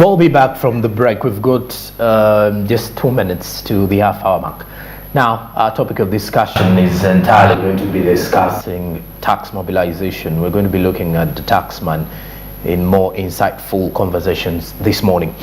We'll be back from the break. We've got just 2 minutes to the half-hour mark. Now, our topic of discussion is entirely going to be discussing tax mobilization. We're going to be looking at the taxman in more insightful conversations this morning.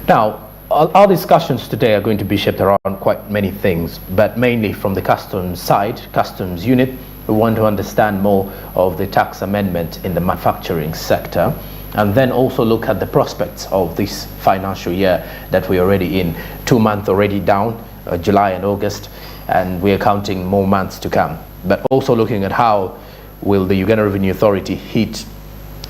Now, our discussions today are going to be shaped around quite many things, but mainly from the customs side, customs unit. We want to understand more of the tax amendment in the manufacturing sector, and then also look at the prospects of this financial year that we're already in. 2 months already down, July and August, and we're counting more months to come. But also looking at how will the Uganda Revenue Authority hit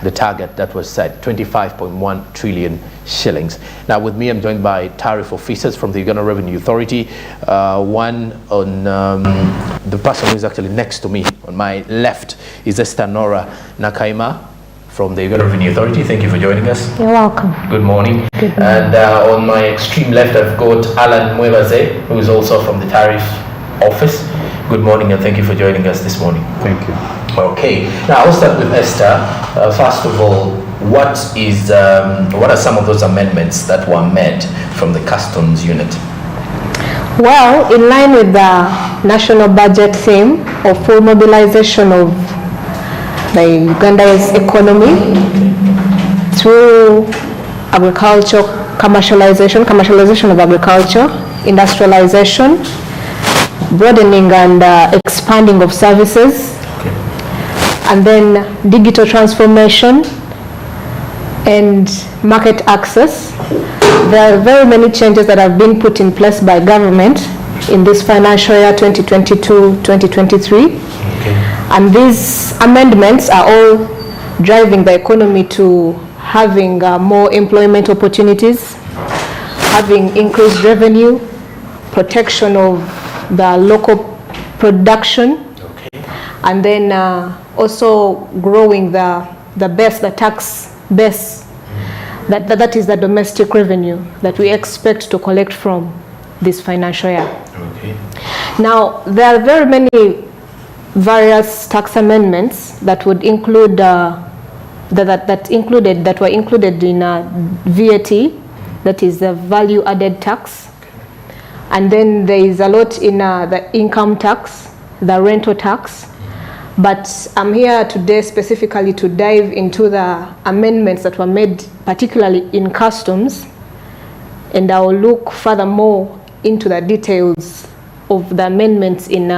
the target that was set, 25.1 trillion shillings. Now with me, I'm joined by tariff officers from the Uganda Revenue Authority. One on the person who is actually next to me on my left is Esther Nora Nakaima from the Uganda Revenue Authority. Thank you for joining us. You're welcome. Good morning. Good morning. And on my extreme left, I've got Alan Mwebaze, who is also from the Tariff Office. Good morning, and thank you for joining us this morning. Thank you. Okay. Now I'll start with Esther. First of all, what are some of those amendments that were made from the customs unit? Well, in line with the national budget theme of full mobilization of the Uganda's economy through agriculture, commercialization of agriculture, industrialization, broadening and expanding of services, and then digital transformation and market access. There are very many changes that have been put in place by government in this financial year 2022-2023. And these amendments are all driving the economy to having more employment opportunities, having increased revenue, protection of the local production, and then also growing the tax base, that is the domestic revenue that we expect to collect from this financial year. Now, there are very many various tax amendments that would include that were included in VAT, that is the value added tax, and then there is a lot in the income tax, the rental tax. But I'm here today specifically to dive into the amendments that were made particularly in customs, and I will look furthermore into the details of the amendments in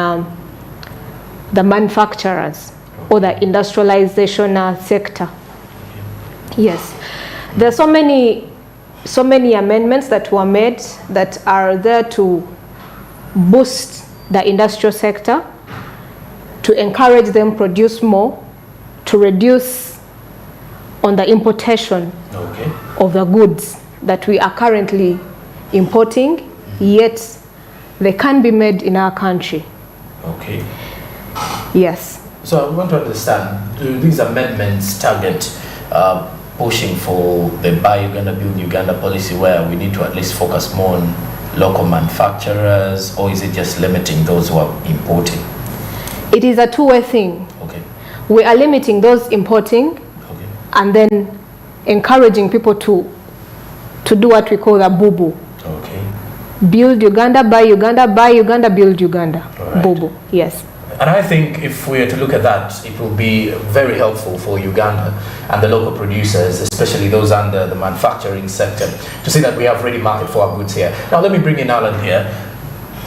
the manufacturers or the industrialization sector. Yes, there are so many amendments that were made that are there to boost the industrial sector, to encourage them produce more, to reduce on the importation of the goods that we are currently importing, yet they can be made in our country. Okay. Yes. So I want to understand, do these amendments target pushing for the Buy Uganda, Build Uganda policy, where we need to at least focus more on local manufacturers, or is it just limiting those who are importing? It is a two-way thing. Okay. We are limiting those importing, and then encouraging people to do what we call the boo-boo. Okay. Build Uganda, buy Uganda, build Uganda. Right. Boo-boo, yes. And I think if we are to look at that, it will be very helpful for Uganda and the local producers, especially those under the manufacturing sector, to see that we have ready market for our goods here. Now let me bring in Alan here.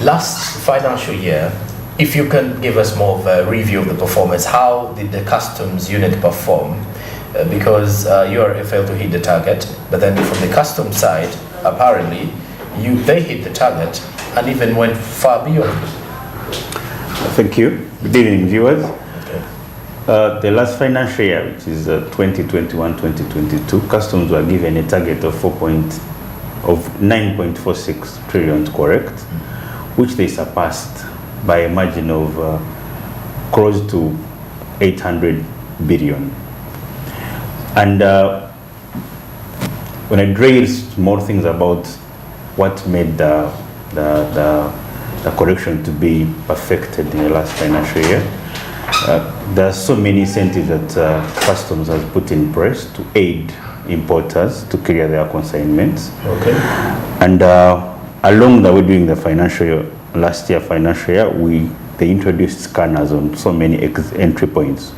Last financial year, if you can give us more of a review of the performance, how did the customs unit perform? Because URA failed to hit the target, but then from the customs side, apparently, they hit the target and even went far beyond. Thank you. Good evening, viewers. The last financial year, which is 2021-2022, customs were given a target of 9.46 trillion, correct, which they surpassed by a margin of close to 800 billion. And when I raised more things about what made the correction to be perfected in the last financial year, there are so many incentives that customs has put in place to aid importers to clear their consignments. Okay. And along the way during the last year financial year, they introduced scanners on so many entry points.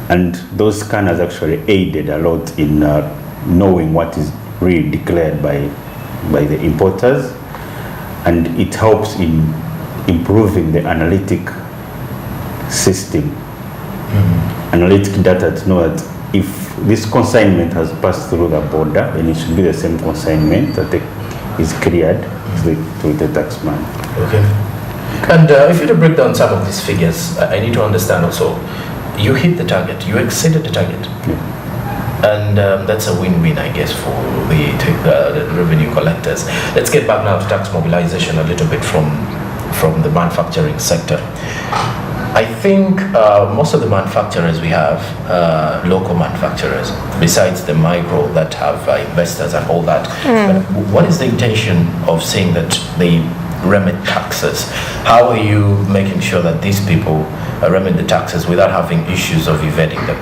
And those scanners actually aided a lot in knowing what is really declared by the importers, and it helps in improving the analytic system, analytic data to know that if this consignment has passed through the border, then it should be the same consignment that is cleared to the taxman. Okay. And if you were to break down some of these figures, I need to understand also, you hit the target, you exceeded the target. Yeah. And that's a win-win, I guess, for the revenue collectors. Let's get back now to tax mobilization a little bit from the manufacturing sector. I think most of the manufacturers we have, local manufacturers, besides the micro that have investors and all that. But what is the intention of saying that they remit taxes? How are you making sure that these people remit the taxes without having issues of evading them?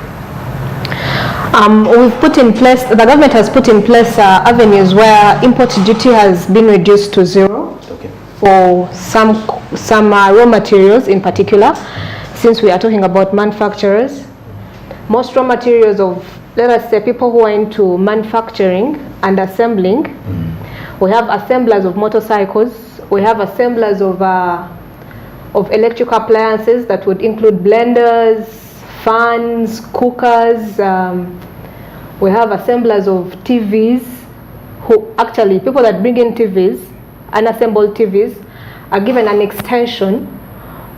We've put in place, the government has put in place avenues where import duty has been reduced to zero. Okay. For some raw materials in particular, since we are talking about manufacturers. Most raw materials of, let us say, people who are into manufacturing and assembling, we have assemblers of motorcycles, we have assemblers of electrical appliances that would include blenders, fans, cookers. We have assemblers of TVs, who actually, people that bring in TVs, unassembled TVs, are given an extension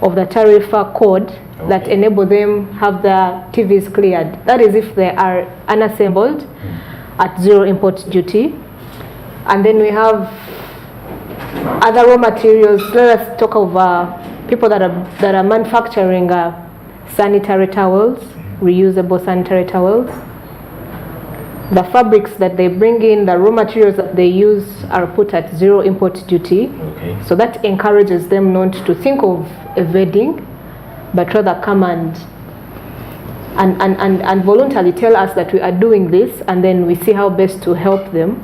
of the tariff code that enable them have their TVs cleared. That is if they are unassembled at zero import duty. And then we have other raw materials. Let us talk of people that are manufacturing sanitary towels, reusable sanitary towels. The fabrics that they bring in, the raw materials that they use are put at zero import duty. Okay. So that encourages them not to think of evading, but rather come and voluntarily tell us that we are doing this, and then we see how best to help them,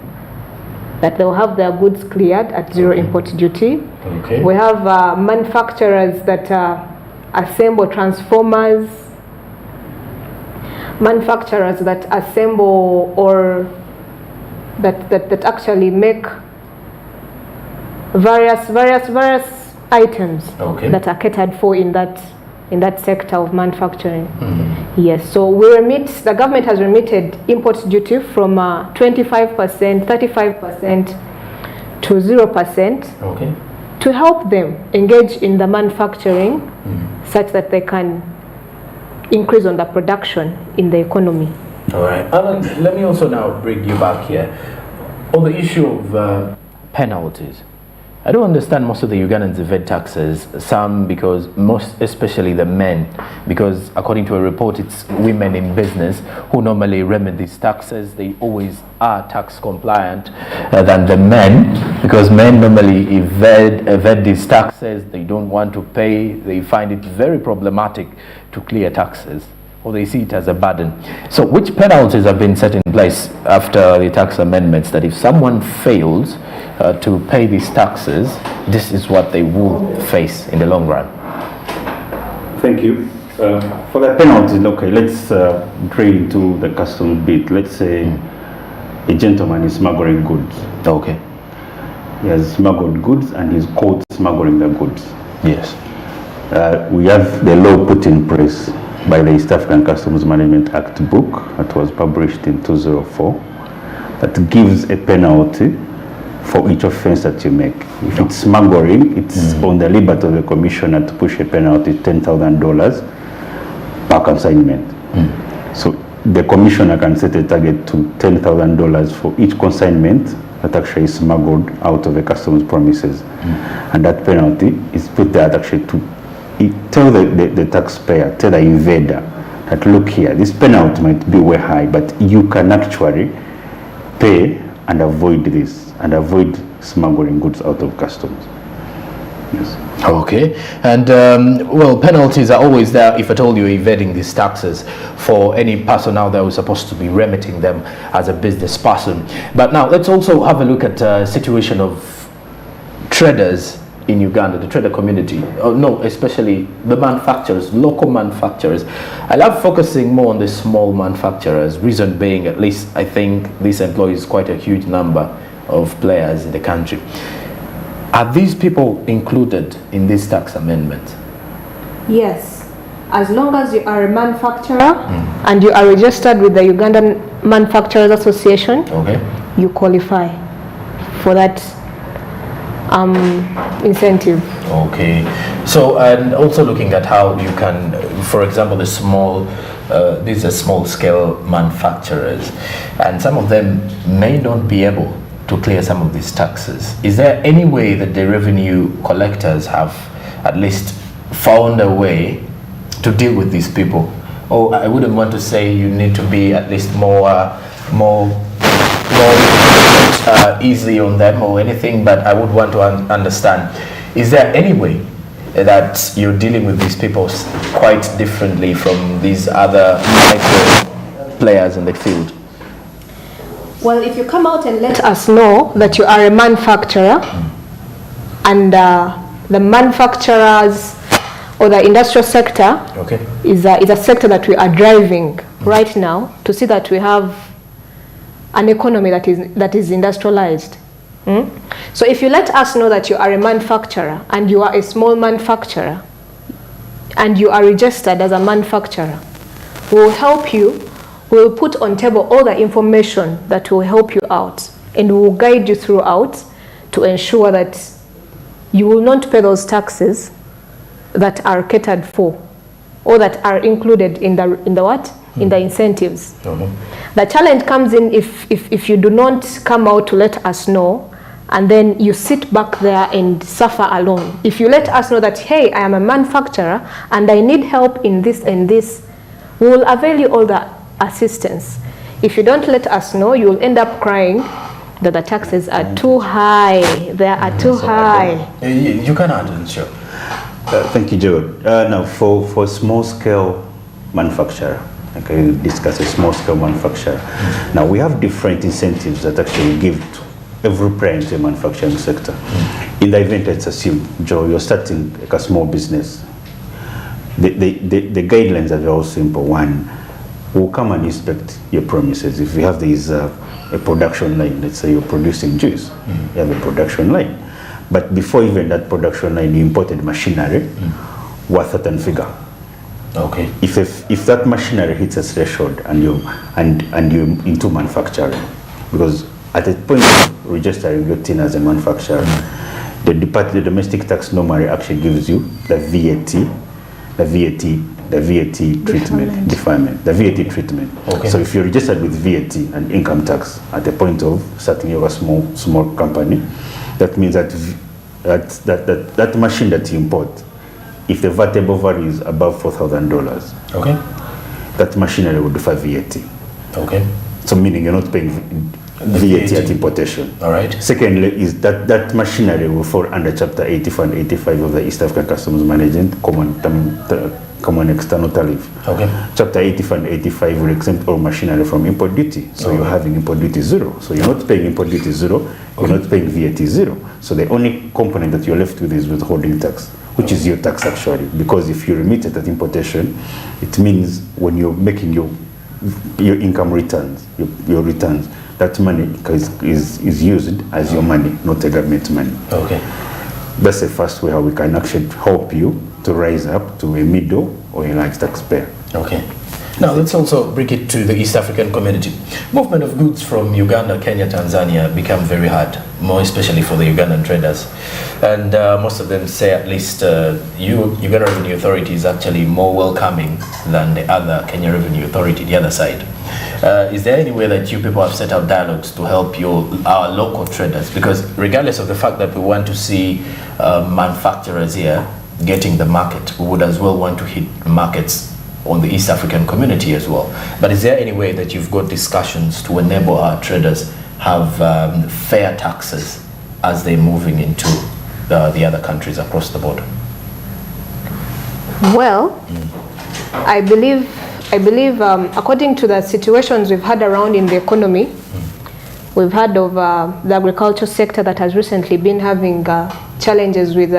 that they'll have their goods cleared at zero import duty. Okay. We have manufacturers that assemble transformers, manufacturers that assemble or that actually make various items that are catered for in that sector of manufacturing. Yes, so the government has remitted import duty from 25%, 35% to 0%, to help them engage in the manufacturing such that they can increase on the production in the economy. All right, Alan, let me also now bring you back here on the issue of penalties. I don't understand most of the Ugandans evade taxes, some because especially the men, because according to a report, it's women in business who normally remit these taxes. They always are tax compliant than the men, because men normally evade these taxes. They don't want to pay. They find it very problematic to clear taxes, or they see it as a burden. So which penalties have been set in place after the tax amendments that if someone fails to pay these taxes, this is what they will face in the long run? Thank you. For the penalties, okay, let's drill into the customs bit. Let's say a gentleman is smuggling goods. Okay. He has smuggled goods and he's caught smuggling the goods. Yes. We have the law put in place by the East African Customs Management Act book that was published in 2004 that gives a penalty for each offense that you make. If it's smuggling, it's on the liberty of the commissioner to push a penalty $10,000 per consignment. So the commissioner can set a target to $10,000 for each consignment that actually is smuggled out of the customs premises. And that penalty is put there actually to tell the taxpayer, tell the invader that look here, this penalty might be way high, but you can actually pay and avoid this, and avoid smuggling goods out of customs. Yes. Okay, and well, penalties are always there if at all you're evading these taxes for any personnel that was supposed to be remitting them as a business person. But now let's also have a look at the situation of traders in Uganda, the trader community. Oh, no, especially the manufacturers, local manufacturers. I love focusing more on the small manufacturers, reason being, at least I think this employs quite a huge number of players in the country. Are these people included in this tax amendment? Yes, as long as you are a manufacturer and you are registered with the Ugandan Manufacturers Association, Okay. you qualify for that incentive. Okay. So, and also looking at how you can, for example, the small, these are small scale manufacturers, and some of them may not be able to clear some of these taxes. Is there any way that the revenue collectors have at least found a way to deal with these people? Or I wouldn't want to say you need to be at least more easily on them or anything, but I would want to understand, is there any way that you're dealing with these people quite differently from these other micro players in the field? Well, if you come out and let us know that you are a manufacturer and the manufacturers or the industrial sector Okay. is a sector that we are driving right now to see that we have an economy that is industrialized. So if you let us know that you are a manufacturer and you are a small manufacturer and you are registered as a manufacturer, we will help you. We will put on table all the information that will help you out, and we will guide you throughout to ensure that you will not pay those taxes that are catered for or that are included in the what? In the incentives. The challenge comes in if you do not come out to let us know, and then you sit back there and suffer alone. If you let us know that, hey, I am a manufacturer and I need help in this and this, we will avail you all the assistance. If you don't let us know, you will end up crying that the taxes are too high. They are too high. You can add, sure. Thank you, Joe. Now, for small scale manufacturer, okay, we discuss a small scale manufacturer. Now, we have different incentives that actually give to every player in the manufacturing sector. In the event, let's assume, Joe, you're starting like a small business. The guidelines are very simple. One, we'll come and inspect your premises. If you have a production line, let's say you're producing juice, you have a production line. But before even that production line, you imported machinery worth a certain figure. Okay. If that machinery hits a threshold and you're into manufacturing, because at the point of registering your tin as a manufacturer, the domestic tax normally actually gives you the VAT treatment, deferment, the VAT treatment. Okay. So if you're registered with VAT and income tax at the point of starting your small company, that means that machine that you import, if the VATable value is above $4,000, Okay. that machinery will defer VAT. Okay. So meaning you're not paying VAT at importation. All right. Secondly, is that machinery will fall under Chapter 84 and 85 of the East African Customs Management Common External Tariff. Okay. Chapter 84 and 85 will exempt all machinery from import duty. So you're having import duty zero. So you're not paying import duty zero, you're not paying VAT zero. So the only component that you're left with is withholding tax, which is your tax actually. Because if you remit it at importation, it means when you're making your income returns, your returns, that money is used as your money, not a government money. Okay. That's the first way how we can actually help you to rise up to a middle or a large taxpayer. Okay. Now let's also bring it to the East African community. Movement of goods from Uganda, Kenya, Tanzania become very hard, more especially for the Ugandan traders. And most of them say at least Uganda Revenue Authority is actually more welcoming than the other Kenya Revenue Authority, the other side. Is there any way that you people have set up dialogues to help our local traders? Because regardless of the fact that we want to see manufacturers here getting the market, we would as well want to hit markets on the East African community as well. But is there any way that you've got discussions to enable our traders have fair taxes as they're moving into the other countries across the border? Well, I believe according to the situations we've had around in the economy, we've heard of the agriculture sector that has recently been having challenges with,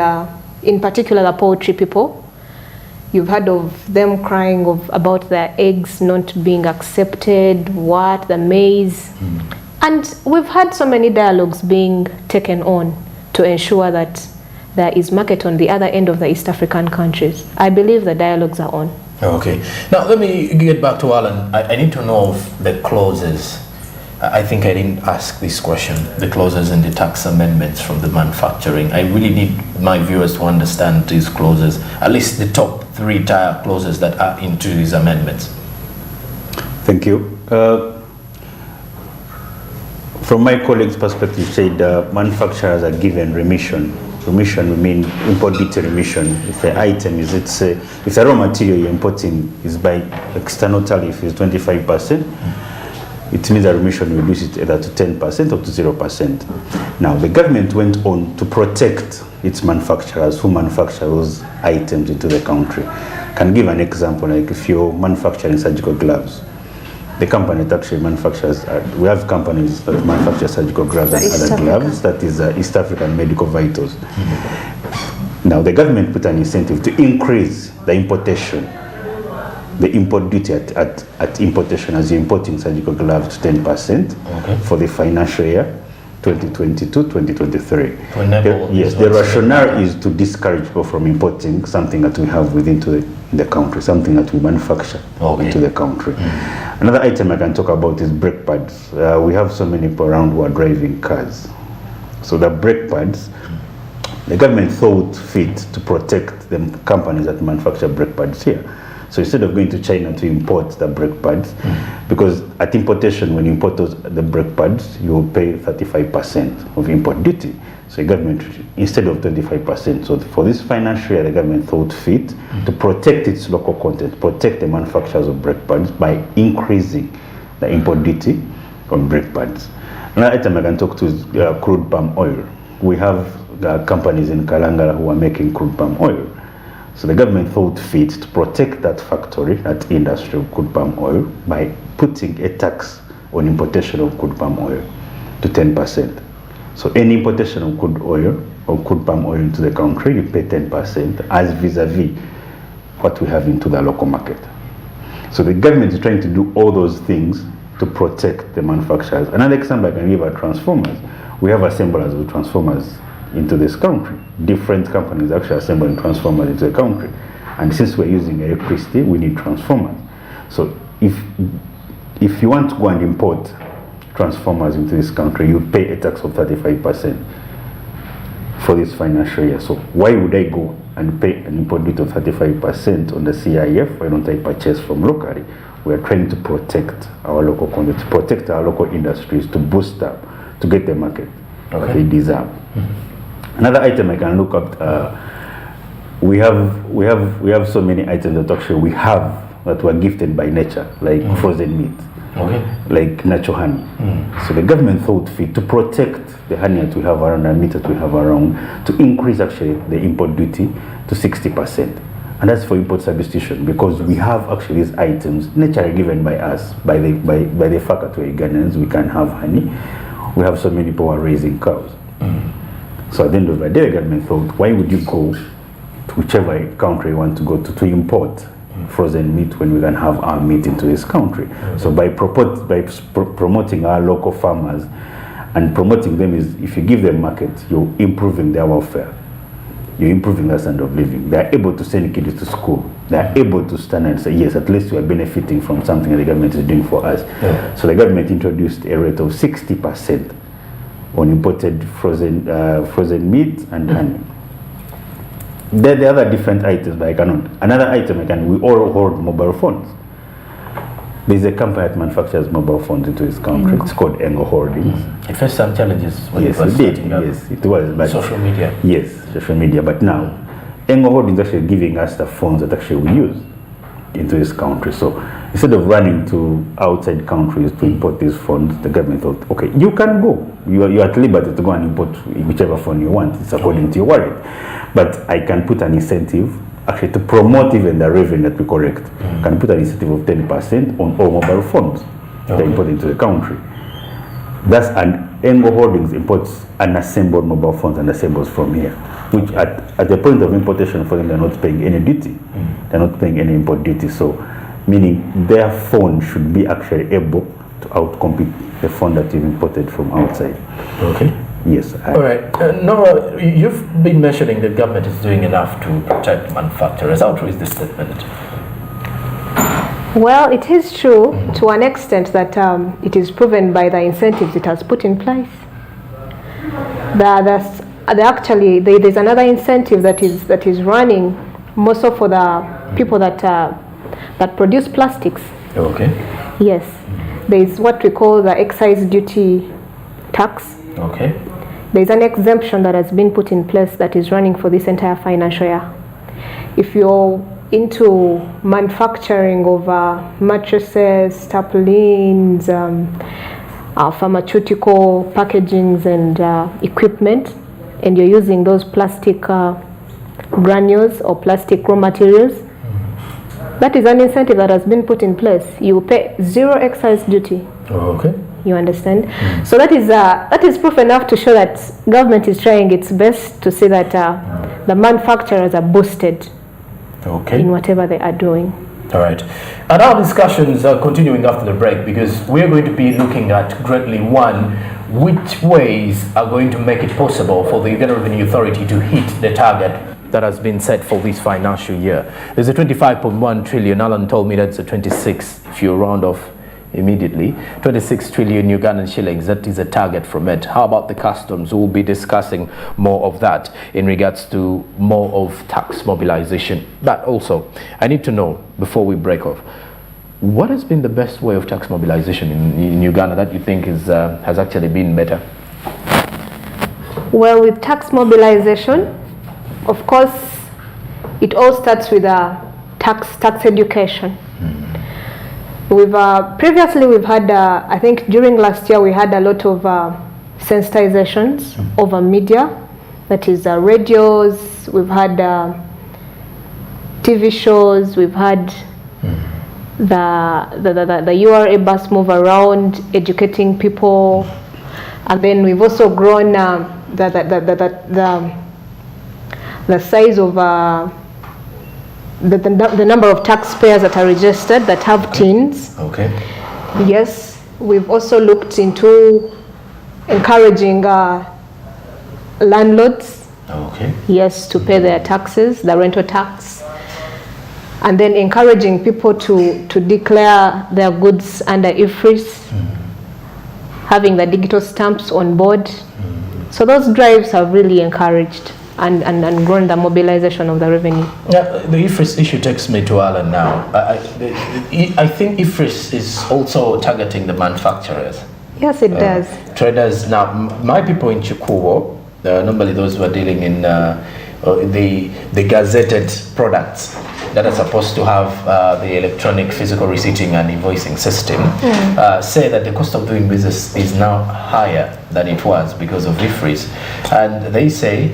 in particular, the poultry people. You've heard of them crying about their eggs not being accepted, the maize. And we've had so many dialogues being taken on to ensure that there is market on the other end of the East African countries. I believe the dialogues are on. Okay. Now, let me get back to Alan. I need to know of the clauses. I think I didn't ask this question, the clauses in the tax amendments from the manufacturing. I really need my viewers to understand these clauses, at least the top 3 tier clauses that are into these amendments. Thank you. From my colleague's perspective, said manufacturers are given remission. Remission would mean import duty remission. If the item is, if the raw material you're importing is by external tariff is 25%, it means that remission will reduce it either to 10% or to 0%. Now, the government went on to protect its manufacturers who manufacture those items into the country. I can give an example, like if you're manufacturing surgical gloves, the company that actually manufactures, we have companies that manufacture surgical gloves and other gloves, that is East African Medical Vitals. Now, the government put an incentive to increase the importation, the import duty at importation as you're importing surgical gloves to 10% for the financial year 2022-2023. Yes, the rationale is to discourage people from importing something that we have within the country, something that we manufacture into the country. Another item I can talk about is brake pads. We have so many people around who are driving cars. So the brake pads, the government thought fit to protect the companies that manufacture brake pads here. So instead of going to China to import the brake pads, because at importation, when you import the brake pads, you will pay 35% of import duty. So the government, instead of 25%, so for this financial year, the government thought fit to protect its local content, protect the manufacturers of brake pads by increasing the import duty on brake pads. Another item I can talk to is crude palm oil. We have companies in Kalangala who are making crude palm oil. So the government thought fit to protect that factory, that industry of crude palm oil, by putting a tax on importation of crude palm oil to 10%. So any importation of crude oil or crude palm oil into the country, you pay 10% as vis-a-vis what we have into the local market. So the government is trying to do all those things to protect the manufacturers. Another example I can give are transformers. We have assemblers with transformers into this country. Different companies actually assembling transformers into the country. And since we're using electricity, we need transformers. So if you want to go and import transformers into this country, you pay a tax of 35% for this financial year. So why would I go and pay an import duty of 35% on the CIF? Why don't I purchase from locally? We are trying to protect our local content, to protect our local industries, to boost up, to get the market that they deserve. Another item I can look up, we have so many items that actually we have that were gifted by nature, like frozen meat, like natural honey. So the government thought fit to protect the honey that we have around, and meat that we have around, to increase actually the import duty to 60%. And that's for import substitution, because we have actually these items naturally given by us, by the fact that we're Ugandans, we can have honey. We have so many people who are raising cows. So at the end of the day, the government thought, why would you go to whichever country you want to go to import frozen meat when we can have our meat into this country? So by promoting our local farmers and promoting them, is if you give them market, you're improving their welfare. You're improving their standard of living. They're able to send kids to school. They're able to stand and say, yes, at least we are benefiting from something that the government is doing for us. So the government introduced a rate of 60% on imported frozen meat and honey. There are other different items, but I cannot. Another item we all hold mobile phones. There's a company that manufactures mobile phones into this country. It's called Engo Holdings. It faced some challenges when it was starting up. Yes, it was. But social media. Yes, social media. But now, Engo Holdings is actually giving us the phones that actually we use into this country. So Instead of running to outside countries to import these phones, the government thought, okay, you can go. You're at liberty to go and import whichever phone you want. It's according to your wallet. But I can put an incentive, actually to promote even the revenue that we collect. Can put an incentive of 10% on all mobile phones that are imported into the country. That's an Engo Holdings imports unassembled mobile phones and assembles from here, which at the point of importation for them, they're not paying any duty. They're not paying any import duty. So, meaning their phone should be actually able to outcompete the phone that you've imported from outside. Okay. Yes. All right. Nora, you've been mentioning the government is doing enough to protect manufacturers. How true is this statement? Well, it is true to an extent that it is proven by the incentives it has put in place. There's another incentive that is running more so for the people that produce plastics. Okay. Yes. There is what we call the excise duty tax. Okay. There is an exemption that has been put in place that is running for this entire financial year. If you're into manufacturing of mattresses, tarpaulins, pharmaceutical packagings and equipment, and you're using those plastic granules or plastic raw materials, that is an incentive that has been put in place. You pay 0 excise duty. Okay. You understand? So that is proof enough to show that government is trying its best to see that the manufacturers are boosted. Okay. In whatever they are doing. All right. And our discussions are continuing after the break because we're going to be looking at greatly which ways are going to make it possible for the Uganda Revenue Authority to hit the target that has been set for this financial year. There's a 25.1 trillion. Alan told me that's a 26 if you round off immediately. 26 trillion Ugandan shillings, that is a target from it. How about the customs? We'll be discussing more of that in regards to more of tax mobilization. But also, I need to know, before we break off, what has been the best way of tax mobilization in Uganda that you think has actually been better? Well, with tax mobilization, of course, it all starts with tax education. Previously we've had, I think during last year we had a lot of sensitizations over media, that is radios, we've had TV shows, we've had the URA bus move around educating people, and then we've also grown the size of the number of taxpayers that are registered that have TINs. Okay. Yes, we've also looked into encouraging landlords. Okay. Yes, to pay their taxes, the rental tax, and then encouraging people to declare their goods under IFRIS, having the digital stamps on board. So those drives have really encouraged and grown the mobilization of the revenue. Yeah, the IFRIS issue takes me to Alan now. I think IFRIS is also targeting the manufacturers. Yes, it does. Traders. Now, my people in Chikuwo, normally those who are dealing in the gazetted products that are supposed to have the electronic physical receipting and invoicing system, say that the cost of doing business is now higher than it was because of IFRIS. And they say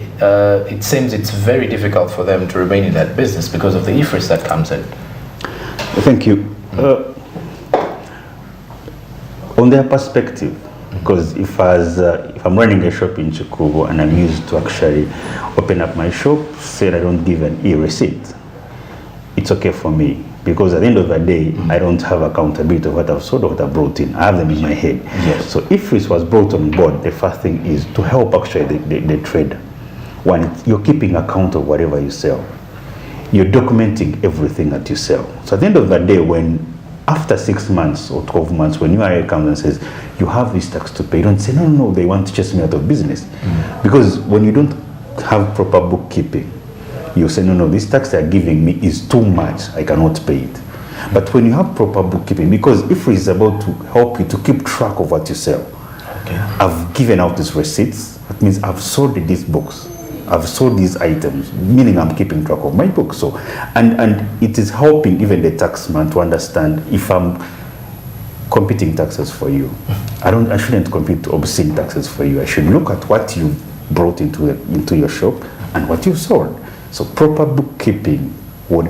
it seems it's very difficult for them to remain in that business because of the IFRIS that comes in. Thank you. On their perspective, because if I'm running a shop in Chikubo and I'm used to actually open up my shop, say I don't give an e-receipt, it's okay for me, because at the end of the day, I don't have accountability of what I've sold or what I've brought in. I have them in my head. Yes. So if this was brought on board, the first thing is to help actually the trader. One, you're keeping account of whatever you sell. You're documenting everything that you sell. So at the end of the day, when after 6 months or 12 months, when URA comes and says, you have this tax to pay, you don't say, no, they want to chase me out of business. Because when you don't have proper bookkeeping, you say, no, this tax they're giving me is too much, I cannot pay it. But when you have proper bookkeeping, because if it's about to help you to keep track of what you sell, okay, I've given out these receipts, that means I've sold this box. I've sold these items, meaning I'm keeping track of my book. So, and it is helping even the taxman to understand if I'm competing taxes for you. I shouldn't compete obscene taxes for you. I should look at what you brought into your shop and what you've sold. So proper bookkeeping would,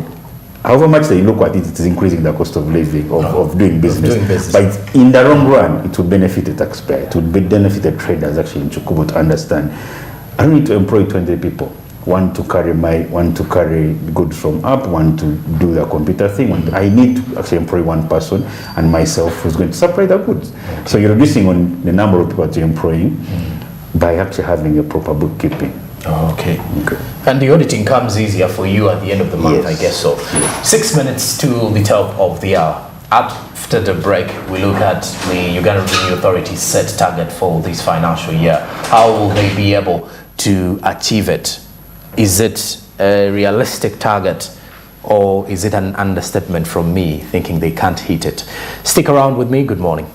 however much they look at it, it is increasing the cost of living, of doing business. But in the long run, it will benefit the taxpayer. It will benefit the traders actually in Chukubo to understand, I don't need to employ 20 people. One to carry goods from up, one to do the computer thing. I need to actually employ one person and myself who's going to supply the goods. Okay. So you're reducing on the number of people that you're employing by actually having a proper bookkeeping. Okay. And the auditing comes easier for you at the end of the month, Yes. I guess so. 6 minutes to the top of the hour. After the break, we look at the Uganda Revenue Authority's set target for this financial year. How will they be able to achieve it? Is it a realistic target, or is it an understatement from me thinking they can't hit it? Stick around with me. Good morning.